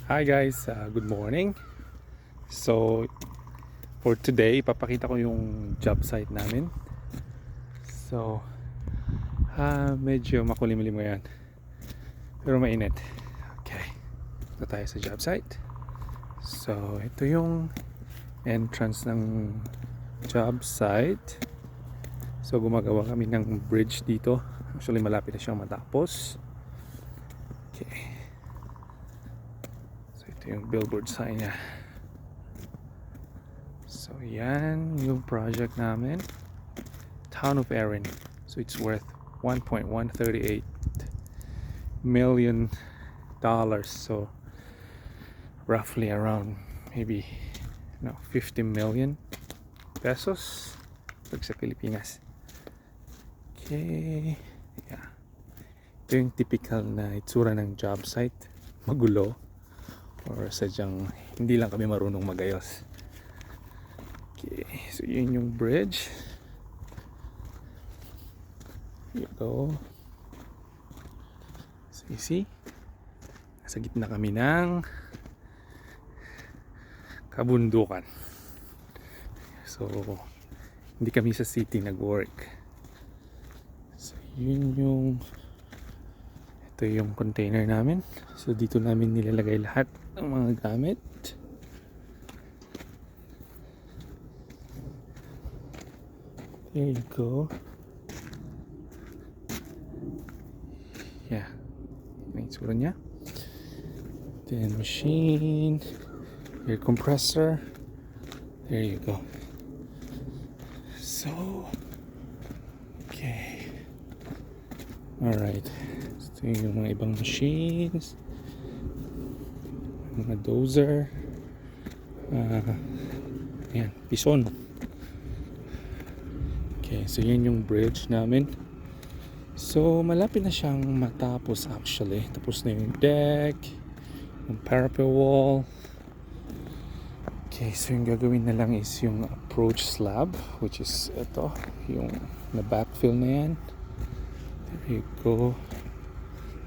Hi guys, good morning. So for today, papakita ko yung job site namin. So medyo makulimlim ngayon, pero mainit. Okay, ito tayo sa job site. So ito yung entrance ng job site. So gumagawa kami ng bridge dito. Actually malapit na siyang matapos. Okay, ito yung billboard sign niya. So yan yung project namin, Town of Erin. So it's worth $1.138 million. So roughly around maybe 50 million pesos pag sa Pilipinas. Okay, yeah. Ito yung typical na itsura ng job site. Magulo, or sadyang hindi lang kami marunong magayos. Okay, so yun yung bridge. Here you go. So you see, nasa gitna kami ng kabundukan. So hindi kami sa city nag-work. So yun yung, ito yung container namin. So dito namin nilalagay lahat ng mga gamit. There you go. Yeah, yung itsura niya. Then machine, air compressor. There you go. So okay, alright. So yung mga ibang machines, mga dozer, ayan, pison. Okay, so yun yung bridge namin. So malapit na siyang matapos actually. Tapos na yung deck, yung parapet wall. Okay, so yung gagawin na lang is yung approach slab, which is ito, yung na backfill na yan. There you go.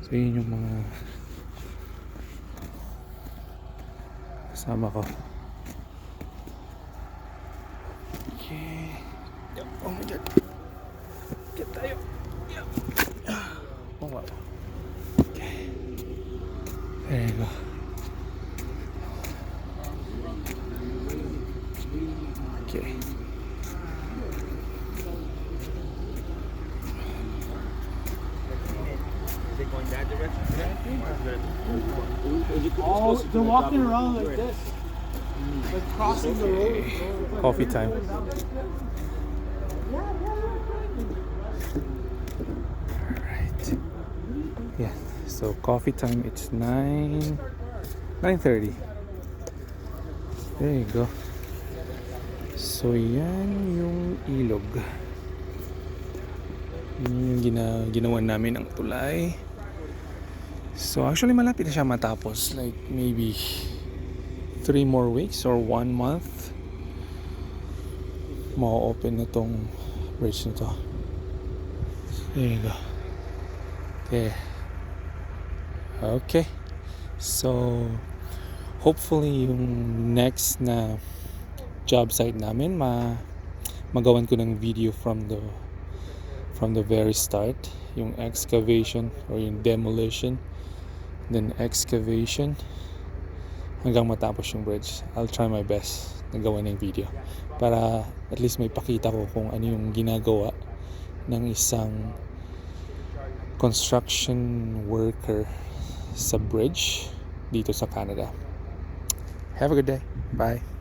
So yun yung mga kasama ko. Okay. Oh my god. Get tayo. Oh wow. Okay. There you go. Okay. Going that direction? Oh, they're walking around like this. Like crossing the road. Coffee time. Alright. Yeah. So coffee time, it's 9:30. There you go. So yan yung ilog. Yun yung ginawa namin ang tulay. So actually malapit na siya matapos. Like maybe 3 more weeks or 1 month. Ma-open na tong bridge na to. There you go. There. Okay. So hopefully yung next na job site namin magawan ko ng video from the very start, yung excavation or yung demolition, then excavation hanggang matapos yung bridge. I'll try my best na gawa ng video para at least may pakita ko kung ano yung ginagawa ng isang construction worker sa bridge dito sa Canada. Have a good day. Bye.